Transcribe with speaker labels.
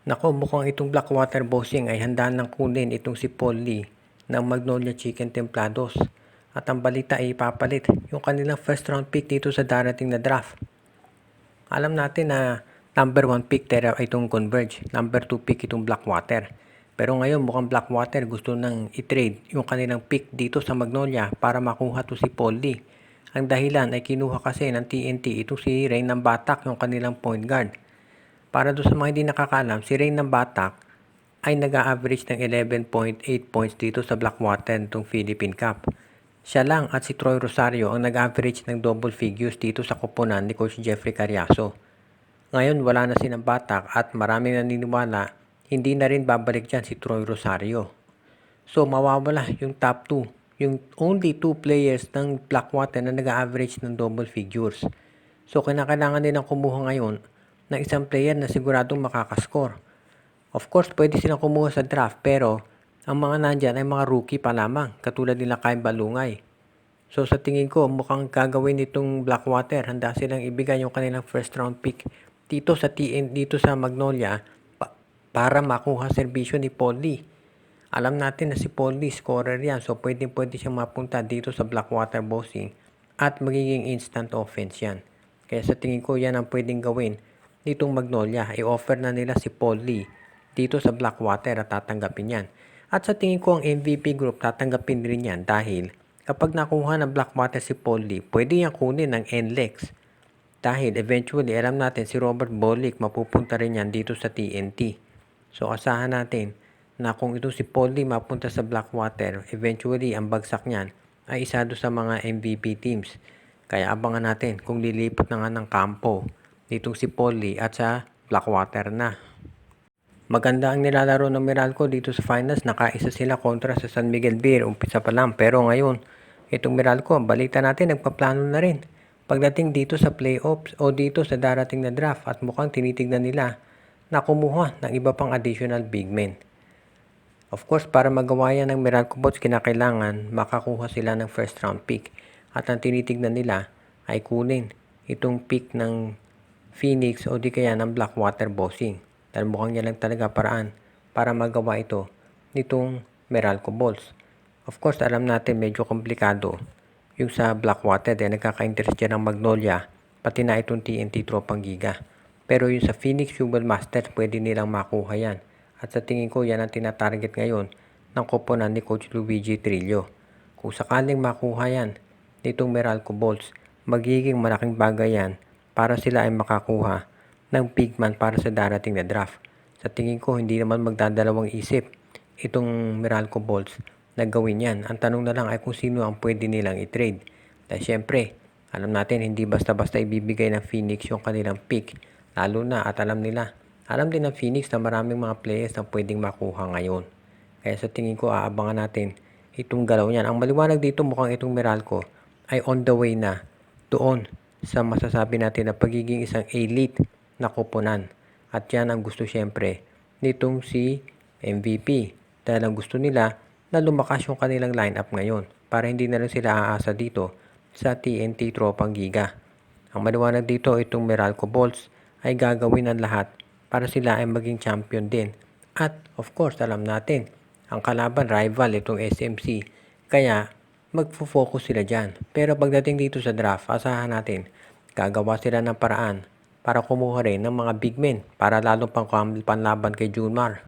Speaker 1: Naku, mukhang itong Blackwater Bossing ay handa ng kunin itong si Paul Lee ng Magnolia Chicken Templados. At ang balita ay ipapalit yung kanilang first round pick dito sa darating na draft. Alam natin na number 1 pick itong Converge, number 2 pick itong Blackwater. Pero ngayon mukhang Blackwater gusto nang i-trade yung kanilang pick dito sa Magnolia para makuha to si Paul Lee. Ang dahilan ay kinuha kasi ng TNT itong si Rain ng Batak, yung kanilang point guard. Para doon sa mga hindi nakakaalam, si Rain ng Batak ay nag-a-average ng 11.8 points dito sa Blackwater nitong Philippine Cup. Siya lang at si Troy Rosario ang nag-average ng double figures dito sa koponan ni Coach Jeffrey Cariaso. Ngayon wala na si ng Batak at maraming naniniwala hindi na rin babalik dyan si Troy Rosario. So mawawala yung top 2, yung only 2 players ng Blackwater na nag-average ng double figures. So kailangan nilang kumuha ngayon ng isang player na siguradong makakascore. Of course, pwede silang kumuha sa draft pero ang mga nandyan ay mga rookie pa lamang, katulad nila Kyle Balungay. So sa tingin ko, mukhang gagawin nitong Blackwater, handa silang ibigay yung kanilang first round pick dito sa dito sa Magnolia para makuha serbisyo ni Paul Lee. Alam natin na si Paul Lee scorer yan, so pwede siyang mapunta dito sa Blackwater Bossing at magiging instant offense yan. Kaya sa tingin ko yan ang pwedeng gawin nitong Magnolia. I-offer na nila si Paul Lee dito sa Blackwater at tatanggapin yan. At sa tingin ko ang MVP group tatanggapin rin yan dahil kapag nakuha ng Blackwater si Paul Lee, pwede niyang kunin ng NLEX. Dahil eventually alam natin si Robert Bolick mapupunta rin yan dito sa TNT. So asahan natin na kung ito si Paul Lee mapunta sa Blackwater, eventually ang bagsak niyan ay isa doon sa mga MVP teams. Kaya abangan natin kung lilipat na nga ng kampo ditong si Paul Lee at sa Blackwater na. Maganda ang nilalaro ng Meralco dito sa finals. Nakaisa sila kontra sa San Miguel Beer. Umpisa pa lang. Pero ngayon, itong Meralco, balita natin, nagpaplano na rin. Pagdating dito sa playoffs o dito sa darating na draft at mukhang tinitignan nila na kumuha ng iba pang additional big men. Of course, para magawa yan ng Meralco Bots, kinakailangan makakuha sila ng first round pick. At ang tinitignan nila ay kunin itong pick ng Phoenix o di kaya ng Blackwater Bossing. Dahil mukhang yan lang talaga paraan para magawa ito nitong Meralco Balls. Of course, alam natin medyo komplikado yung sa Blackwater dahil nagkaka-interest dyan ng Magnolia pati na itong TNT Tropang Giga. Pero yung sa Phoenix Jubel Masters, pwede nilang makuha yan. At sa tingin ko, yan ang tinatarget ngayon ng koponan ni Coach Luigi Trillo. Kung sakaling makuha yan nitong Meralco Balls, magiging malaking bagay yan para sila ay makakuha ng big man para sa darating na draft. Sa tingin ko, hindi naman magdadalawang isip itong Meralco Balls na gawin yan. Ang tanong na lang ay kung sino ang pwede nilang i-trade. Dahil syempre, alam natin hindi basta-basta ibibigay ng Phoenix yung kanilang pick. Lalo na at alam din ng Phoenix na maraming mga players na pwedeng makuha ngayon. Kaya sa tingin ko, aabangan natin itong galaw niyan. Ang maliwanag dito mukhang itong Meralco ay on the way na doon sa masasabi natin na pagiging isang elite na koponan. At yan ang gusto syempre nitong si MVP. Dahil ang gusto nila na lumakas yung kanilang lineup ngayon para hindi na rin sila aasa dito sa TNT Tropang Giga. Ang maliwanag dito itong Meralco Balls ay gagawin ang lahat para sila ay maging champion din. At of course alam natin ang kalaban rival itong SMC. Kaya magfo-focus sila dyan. Pero pagdating dito sa draft, asahan natin gagawa sila ng paraan para kumuha rin ng mga big men para lalo pang panlaban kay Junmar.